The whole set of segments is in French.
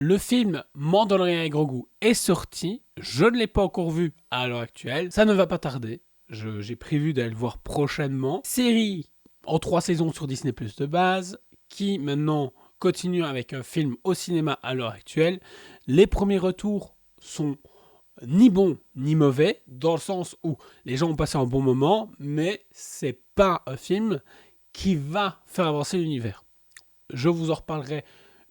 Le film Mandalorian et Grogu est sorti. Je ne l'ai pas encore vu à l'heure actuelle. Ça ne va pas tarder. J'ai prévu d'aller le voir prochainement. Série en 3 saisons sur Disney Plus de base, qui maintenant continue avec un film au cinéma à l'heure actuelle. Les premiers retours sont ni bons ni mauvais, dans le sens où les gens ont passé un bon moment, mais c'est pas un film qui va faire avancer l'univers. Je vous en reparlerai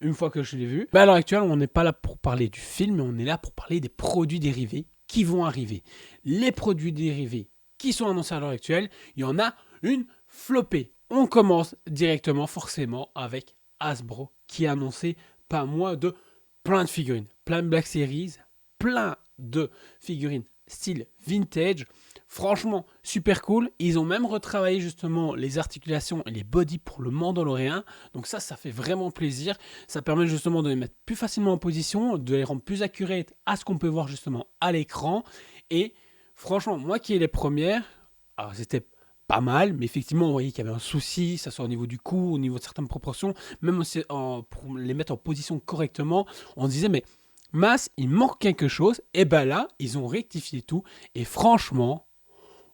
une fois que je l'ai vu. Mais à l'heure actuelle, on n'est pas là pour parler du film, mais on est là pour parler des produits dérivés qui vont arriver. Les produits dérivés qui sont annoncés à l'heure actuelle, il y en a une flopée. On commence directement forcément avec Hasbro qui a annoncé pas moins de plein de figurines, plein de Black Series, plein de figurines style vintage. Franchement, super cool. Ils ont même retravaillé justement les articulations et les bodies pour le Mandalorian. Donc ça fait vraiment plaisir. Ça permet justement de les mettre plus facilement en position, de les rendre plus accurate à ce qu'on peut voir justement à l'écran. Et franchement, moi qui ai les premières, alors c'était pas mal, mais effectivement, on voyait qu'il y avait un souci, ça soit au niveau du cou, au niveau de certaines proportions, même aussi pour les mettre en position correctement, on se disait, mais Mas, il manque quelque chose, et ben là, ils ont rectifié tout, et franchement,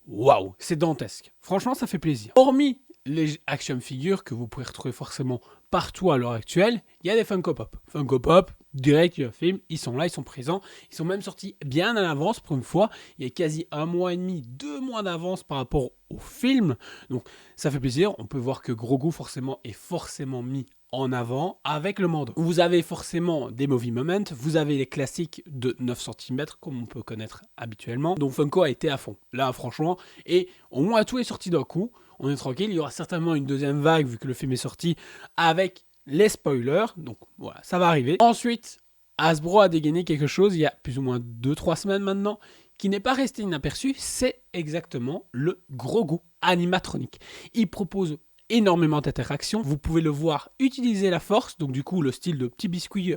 waouh, c'est dantesque. Franchement, ça fait plaisir. Hormis les action figures que vous pouvez retrouver forcément partout à l'heure actuelle, il y a des Funko Pop. Funko Pop, direct, il y a un film, ils sont là, ils sont présents. Ils sont même sortis bien à l'avance pour une fois. Il y a quasi 1 mois et demi, 2 mois d'avance par rapport au film. Donc ça fait plaisir. On peut voir que Grogu forcément est forcément mis en avant avec le Mando. Vous avez forcément des movie moments, vous avez les classiques de 9 cm comme on peut connaître habituellement. Donc Funko a été à fond. Là franchement, et au moins tout est sorti d'un coup. On est tranquille, il y aura certainement une deuxième vague vu que le film est sorti avec les spoilers. Donc voilà, ça va arriver. Ensuite, Hasbro a dégainé quelque chose il y a plus ou moins 2-3 semaines maintenant qui n'est pas resté inaperçu, c'est exactement le Grogu animatronique. Il propose énormément d'interactions. Vous pouvez le voir utiliser la force, donc du coup le style de petit biscuit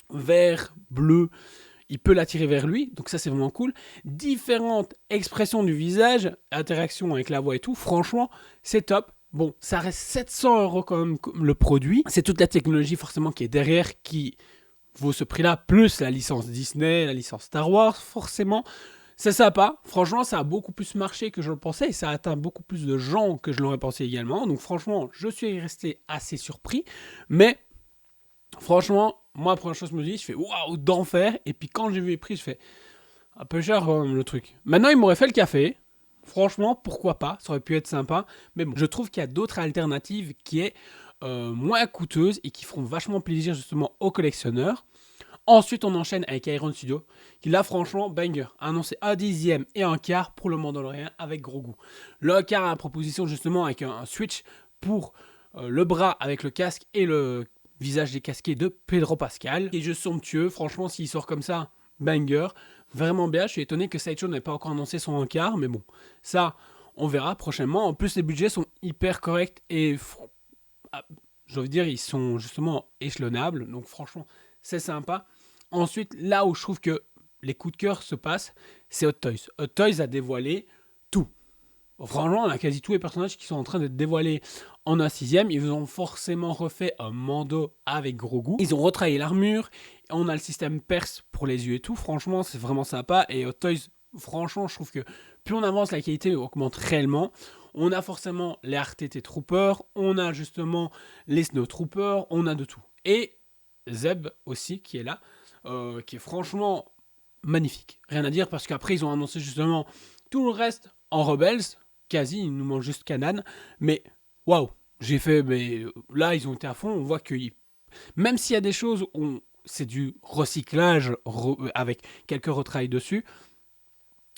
vert, bleu, il peut l'attirer vers lui, donc ça c'est vraiment cool. Différentes expressions du visage, interactions avec la voix et tout, franchement c'est top. Bon, ça reste 700 € quand même le produit. C'est toute la technologie forcément qui est derrière qui vaut ce prix-là, plus la licence Disney, la licence Star Wars forcément. C'est sympa, franchement ça a beaucoup plus marché que je le pensais et ça a atteint beaucoup plus de gens que je l'aurais pensé également. Donc franchement, je suis resté assez surpris, mais franchement, moi la première chose que je me dis, je fais waouh, d'enfer. Et puis quand j'ai vu les prix, je fais un peu cher quand même le truc. Maintenant, il m'aurait fait le café. Franchement, pourquoi pas, ça aurait pu être sympa. Mais bon, je trouve qu'il y a d'autres alternatives qui est moins coûteuses et qui feront vachement plaisir justement aux collectionneurs. Ensuite, on enchaîne avec Iron Studio, qui là, franchement, banger. Annoncé un dixième et un quart pour le Mandalorian avec Grogu. Le quart a la proposition justement avec un switch pour le bras avec le casque et le visage décasqué de Pedro Pascal. Et jeu somptueux, franchement, s'il sort comme ça, banger. Vraiment bien, je suis étonné que Sideshow n'ait pas encore annoncé son encart, mais bon, ça, on verra prochainement. En plus, les budgets sont hyper corrects et, je veux dire, ils sont justement échelonnables, donc franchement, c'est sympa. Ensuite, là où je trouve que les coups de cœur se passent, c'est Hot Toys. Hot Toys a dévoilé tout. Franchement, on a quasi tous les personnages qui sont en train d'être dévoilés en un sixième. Ils ont forcément refait un Mando avec Grogu. Ils ont retravaillé l'armure. On a le système perse pour les yeux et tout. Franchement, c'est vraiment sympa. Et Hot Toys, franchement, je trouve que plus on avance, la qualité augmente réellement. On a forcément les RTT Troopers. On a justement les Snow Troopers. On a de tout. Et Zeb aussi qui est là. Qui est franchement magnifique. Rien à dire parce qu'après, ils ont annoncé justement tout le reste en Rebels. Quasi, il nous manque juste Kanan. Mais waouh, j'ai fait. Mais là, ils ont été à fond. On voit que même s'il y a des choses où c'est du recyclage avec quelques retravails dessus,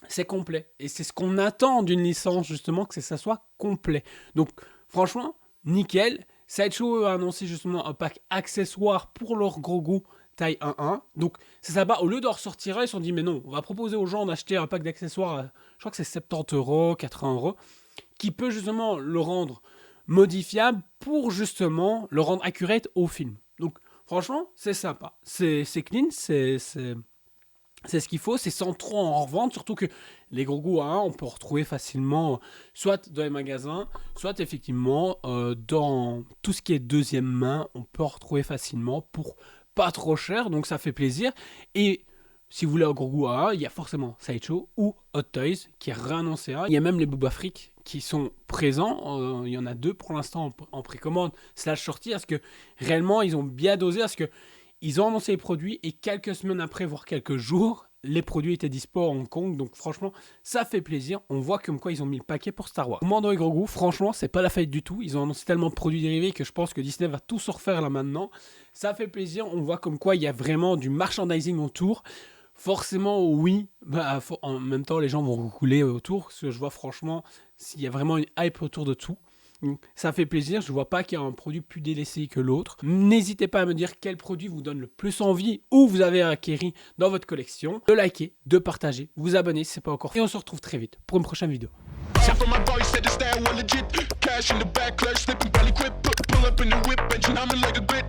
c'est complet. Et c'est ce qu'on attend d'une licence, justement, que ça soit complet. Donc, franchement, nickel. Sideshow a annoncé justement un pack accessoire pour leur Grogu taille 1-1. Donc, c'est sympa. Au lieu d'en ressortir un, ils se sont dit, mais non, on va proposer aux gens d'acheter un pack d'accessoires, je crois que c'est 70 €, 80 €, qui peut justement le rendre modifiable pour justement le rendre accurate au film. Donc, franchement, c'est sympa. C'est clean, c'est ce qu'il faut, c'est sans trop en revendre, surtout que les Grogu A1, on peut retrouver facilement, soit dans les magasins, soit effectivement dans tout ce qui est deuxième main, on peut en retrouver facilement pour pas trop cher, donc ça fait plaisir. Et si vous voulez un gros goût à un, il y a forcément Sideshow ou Hot Toys qui a réannoncé un. Il y a même les Booba Freak qui sont présents. Il y en a 2 pour l'instant en précommande / sortie. Parce que réellement, ils ont bien dosé. Parce que ils ont annoncé les produits et quelques semaines après, voire quelques jours, les produits étaient dispo à Hong Kong. Donc franchement, ça fait plaisir. On voit comme quoi ils ont mis le paquet pour Star Wars. Commando et Grogu, franchement, c'est pas la faillite du tout. Ils ont annoncé tellement de produits dérivés que je pense que Disney va tout se refaire là maintenant. Ça fait plaisir. On voit comme quoi il y a vraiment du merchandising autour. Forcément, oui. En même temps, les gens vont rouler autour. Parce que je vois franchement, s'il y a vraiment une hype autour de tout. Donc, ça fait plaisir. Je ne vois pas qu'il y a un produit plus délaissé que l'autre. N'hésitez pas à me dire quel produit vous donne le plus envie ou vous avez acquéri dans votre collection. De liker, de partager, vous abonner si ce n'est pas encore fait. Et on se retrouve très vite pour une prochaine vidéo. Ciao.